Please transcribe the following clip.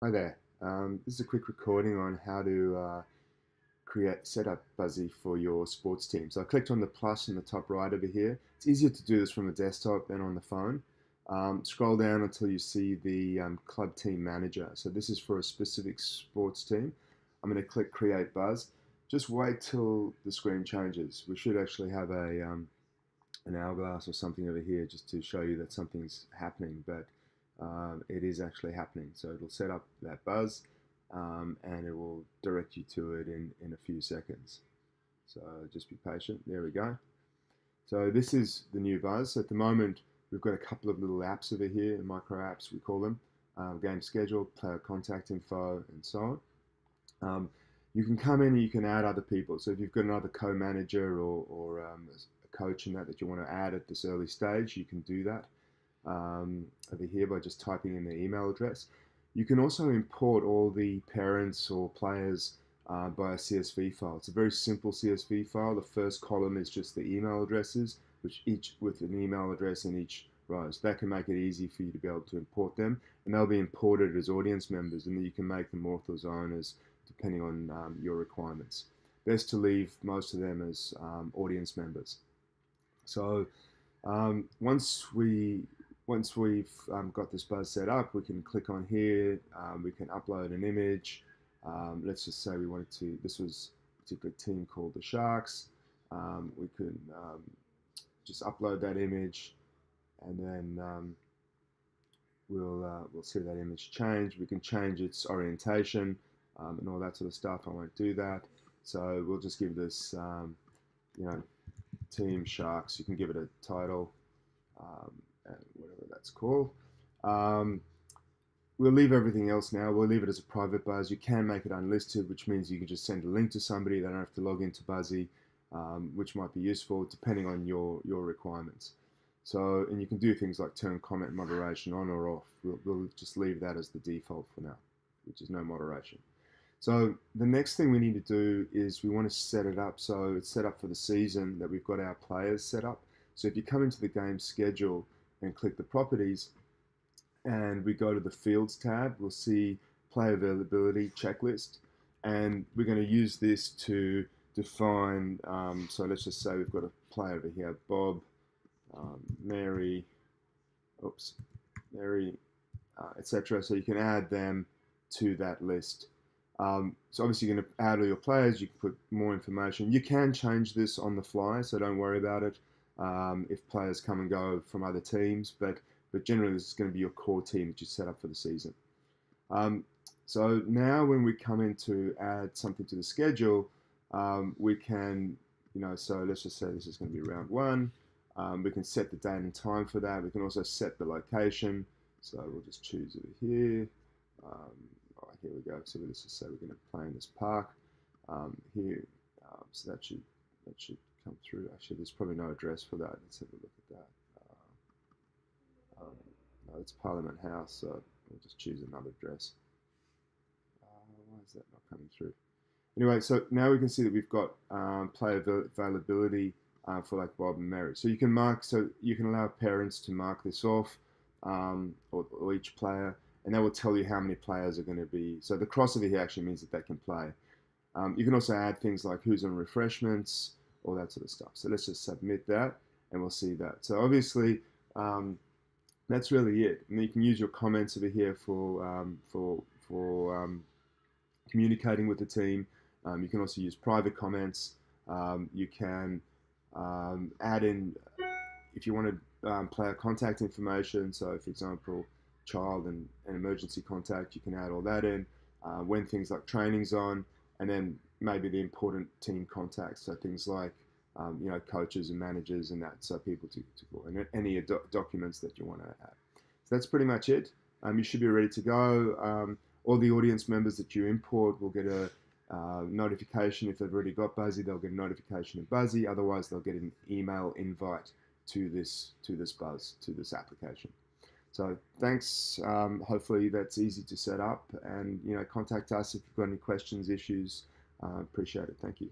Hi there. This is a quick recording on how to set up Buzzy for your sports team. So I clicked on the plus in the top right over here. It's easier to do this from a desktop than on the phone. Scroll down until you see the club team manager. So this is for a specific sports team. I'm going to click create Buzz. Just wait till the screen changes. We should actually have an hourglass or something over here just to show you that something's happening, but it is actually happening. So it'll set up that buzz and it will direct you to it in a few seconds. So just be patient. There we go. So this is the new buzz. So at the moment, we've got a couple of little apps over here, micro apps we call them, game schedule, player contact info, and so on. You can come in and you can add other people. So if you've got another co-manager or a coach in that you want to add at this early stage, you can do that over here by just typing in their email address. You can also import all the parents or players by a CSV file. It's a very simple CSV file. The first column is just the email addresses, which each with an email address in each row. So that can make it easy for you to be able to import them, and they'll be imported as audience members, and then you can make them authors owners depending on your requirements. Best to leave most of them as audience members. So once we've got this buzz set up, we can click on here. We can upload an image. Let's just say we wanted to. This was a particular team called the Sharks. We could just upload that image, and then we'll see that image change. We can change its orientation and all that sort of stuff. I won't do that. So we'll just give this, you know, Team Sharks. You can give it a title, and whatever that's called. We'll leave everything else now. We'll leave it as a private buzz. You can make it unlisted, which means you can just send a link to somebody. They don't have to log into Buzzy, which might be useful depending on your requirements. So, and you can do things like turn comment moderation on or off. We'll just leave that as the default for now, which is no moderation. So the next thing we need to do is we want to set it up so it's set up for the season that we've got our players set up. So if you come into the game schedule and click the properties and we go to the fields tab, we'll see player availability checklist, and we're going to use this to define, so let's just say we've got a player over here, Bob, Mary, etc. So you can add them to that list. So obviously you're going to add all your players, you can put more information. You can change this on the fly, so don't worry about it if players come and go from other teams, but generally this is going to be your core team that you set up for the season. So now when we come in to add something to the schedule, we can, so let's just say this is going to be round one. We can set the date and time for that. We can also set the location. So we'll just choose it here. Here we go. So let's just say we're going to play in this park here. So that should come through. Actually, there's probably no address for that. Let's have a look at that. No, it's Parliament House. So we'll just choose another address. Why is that not coming through? Anyway, so now we can see that we've got player availability for like Bob and Mary. So you can allow parents to mark this off, or each player, and that will tell you how many players are going to be. So the cross over here actually means that they can play. You can also add things like who's on refreshments, all that sort of stuff. So let's just submit that, and we'll see that. So obviously, that's really it. And you can use your comments over here for communicating with the team. You can also use private comments. You can add in, if you want to player contact information. So for example, child and emergency contact, you can add all that in. When things like training's on, and then maybe the important team contacts. So things like coaches and managers and that, so people to call, and any documents that you want to add. So that's pretty much it. You should be ready to go. All the audience members that you import will get a notification. If they've already got Buzzy, they'll get a notification of Buzzy. Otherwise, they'll get an email invite to this buzz, to this application. So thanks. Hopefully that's easy to set up, and contact us if you've got any questions, issues. Appreciate it. Thank you.